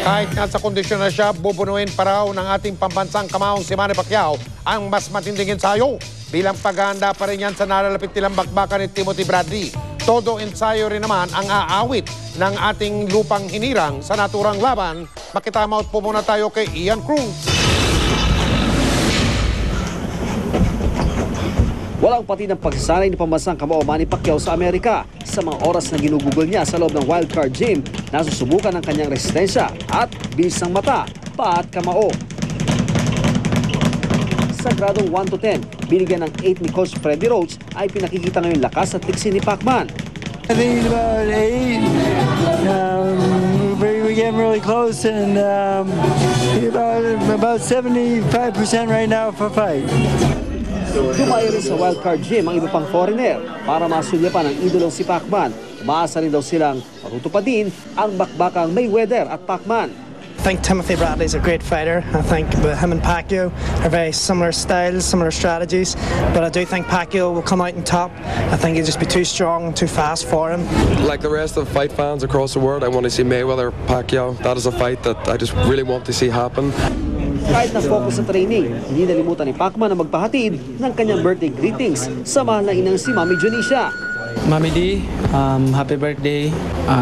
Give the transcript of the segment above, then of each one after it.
Kahit nga sa kondisyon na siya, bubunuin pa raw ng ating pambansang kamaong si Manny Pacquiao ang mas matinding ensayo. Bilang paghahanda pa rin yan sa nalalapit nilang bakbakan ni Timothy Bradley. Todo ensayo rin naman ang aawit ng ating lupang hinirang sa naturang laban. Makitama po muna tayo kay Ian Cruz. Walang pati ng pagsasanay ni pambansang kamao Manny Pacquiao sa Amerika. Sa mga oras na ginugugol niya sa loob ng wildcard gym, nasusubukan ng kanyang resistensya at bilis ng mata, paa at kamao. Sa gradong 1 to 10, binigyan ng 8 ni Coach Freddie Roach ay pinakikita ngayon lakas at tiksi ni Pacman. I think about 8. We get really close and about 75% right now for fight. Dumayo rin sa wildcard gym ang iba pang foreigner para masulyapan ang idolong si Pacman. Umaasa rin daw silang matutupadin ang bakbakang Mayweather at Pacman. I think Timothy Bradley is a great fighter. I think him and Pacquiao are very similar styles, similar strategies. But I do think Pacquiao will come out on top. I think he'll just be too strong and too fast for him. Like the rest of fight fans across the world, I want to see Mayweather, Pacquiao. That is a fight that I just really want to see happen. Kahit na focus sa training, hindi nalimutan ni Pacman na magpahatid ng kanyang birthday greetings sa mahal na inang si Mami Junicia. Mami D, happy birthday.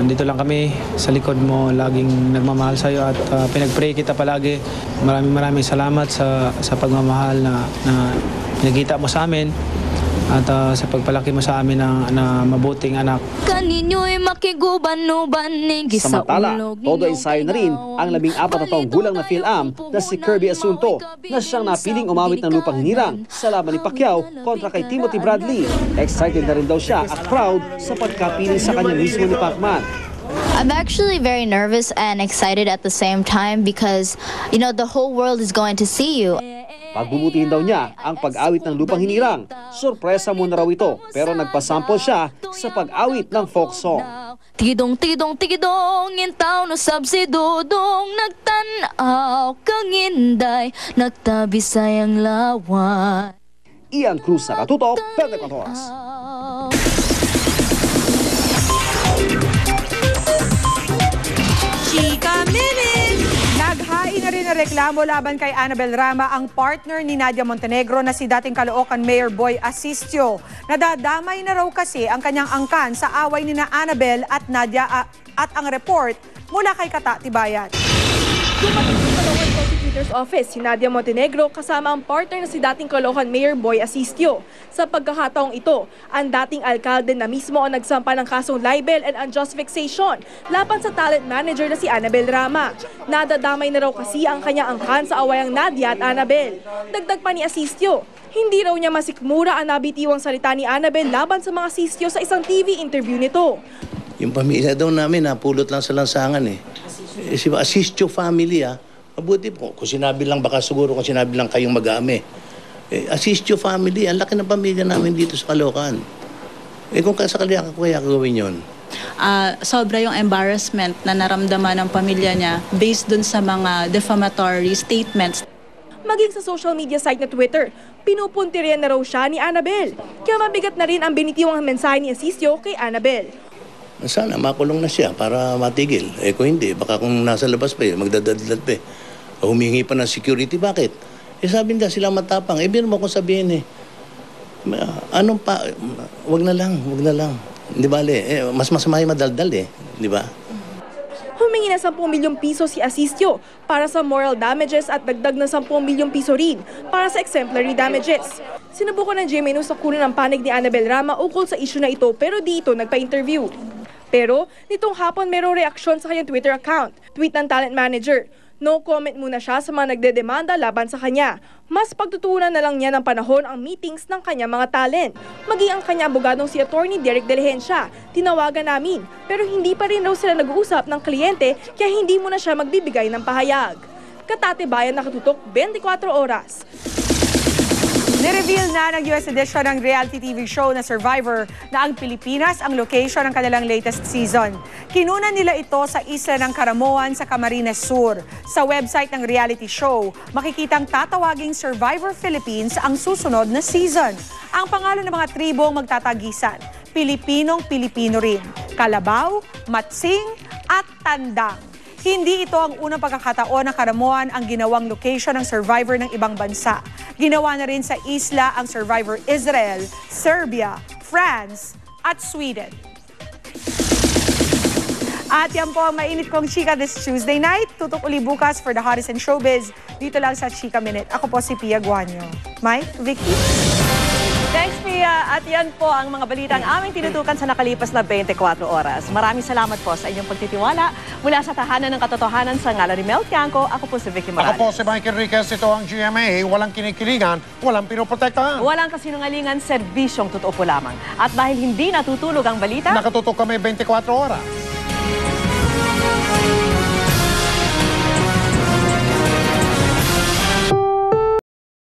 Dito lang kami sa likod mo, laging nagmamahal sa iyo at pinag-pray kita palagi. Maraming salamat sa pagmamahal na nakita mo sa amin at sa pagpalaki mo sa amin na mabuting anak. Samantala, todo ensayo na rin ang 14 na taong gulang na Phil-Am na si Kirby Asunto na siyang napiling umawit ng lupang hinirang sa laban ni Pacquiao kontra kay Timothy Bradley. Excited na rin daw siya at proud sa pagkapiling sa kanya mismo ni Pacman. I'm actually very nervous and excited at the same time because, you know, the whole world is going to see you. Pagbubutihin daw niya ang pag-awit ng lupang hinirang. Sorpresa muna raw ito, pero nagpasample siya sa pag-awit ng folk song. Tidong, tidong, tidong, intaw no sabsidodong, nagtanaw kang inday, nagtabisay ang lawan. Ian Cruz, Nakatutok, 24 Oras. Chika Minute! Naghain na rin na reklamo laban kay Annabel Rama ang partner ni Nadia Montenegro na si dating Caloocan Mayor Boy Asistio. Nadadamay na raw kasi ang kanyang angkan sa away ni na Annabel at Nadia at ang report mula kay Kata Tibayan. Dumating sa Caloocan Prosecutor's Office si Nadia Montenegro kasama ang partner na si dating Caloocan Mayor Boy Asistio. Sa pagkakataong ito, ang dating alkalde na mismo ang nagsampa ng kasong libel and unjust vexation laban sa talent manager na si Annabel Rama. Nadadamay na raw kasi ang kanyang angkan sa awayang Nadia at Annabel. Dagdag pa ni Asistio, hindi raw niya masikmura ang nabitiwang salita ni Annabel laban sa mga Asistio sa isang TV interview nito. Yung pamilya daw namin, napulot lang sa lansangan eh. Si Asistio family mabuti po. Kung sinabi lang, baka siguro kung sinabi lang kayong mag-aame. Asistio family, ang laki ng pamilya namin dito sa Caloocan. Kung sakali ako kaya gawin yun. Sobra yung embarrassment na naramdaman ng pamilya niya based dun sa mga defamatory statements. Maging sa social media site na Twitter, pinupunti rin na raw siya ni Annabel. Kaya mabigat na rin ang binitiwang mensahe ni Asistio kay Annabel. Sana makulong na siya para matigil. Kung hindi, baka kung nasa labas pa magdadadlad pa humingi pa ng security, bakit? Sabi nila sila matapang. Biro mo kung sabihin anong pa, wag na lang. Di ba, mas masama yung madaldal di ba? Humingi na 10 milyong piso si Asistio para sa moral damages at dagdag na 10 milyong piso rin para sa exemplary damages. Sinubukan ng GMA News na kunin ang panig ni Annabel Rama ukol sa issue na ito pero di ito nagpa-interview. Pero nitong hapon mayroong reaksyon sa kanyang Twitter account. Tweet ng talent manager, no comment muna siya sa mga nagdedemanda laban sa kanya. Mas pagtutuunan na lang niya ng panahon ang meetings ng kanyang mga talent. Maging ang kanyang abogadong si Attorney Derek Diligencia, tinawagan namin. Pero hindi pa rin raw sila nag-uusap ng kliyente kaya hindi muna siya magbibigay ng pahayag. Katatibayan, Nakatutok, 24 Oras. Nireveal na ng US edition ng reality TV show na Survivor na ang Pilipinas ang location ng kanilang latest season. Kinunan nila ito sa isla ng Caramoan sa Camarines Sur. Sa website ng reality show, makikitang tatawaging Survivor Philippines ang susunod na season. Ang pangalan ng mga tribong magtatagisan, Pilipinong Pilipino rin, Kalabaw, Matsing at Tandang. Hindi ito ang unang pagkakataon na Karamoan ang ginawang location ng survivor ng ibang bansa. Ginawa na rin sa isla ang survivor Israel, Serbia, France at Sweden. At yan po ang mainit kong chika this Tuesday night. Tutok uli bukas for the hottest in showbiz. Dito lang sa Chika Minute. Ako po si Pia Guanyo. Mike, Vicky. Thanks, Pia. At yan po ang mga balitang aming tinutukan sa nakalipas na 24 oras. Maraming salamat po sa inyong pagtitiwala. Mula sa tahanan ng katotohanan sa ngalan ni Mel Tiangco, ako po si Vicky Morales. Ako po si Mike Enriquez. Ito ang GMA. Walang kinikilingan, walang pinoprotektahan. Walang kasinungalingan, serbisyong totoo po lamang. At dahil hindi natutulog ang balita, nakatutok kami 24 oras.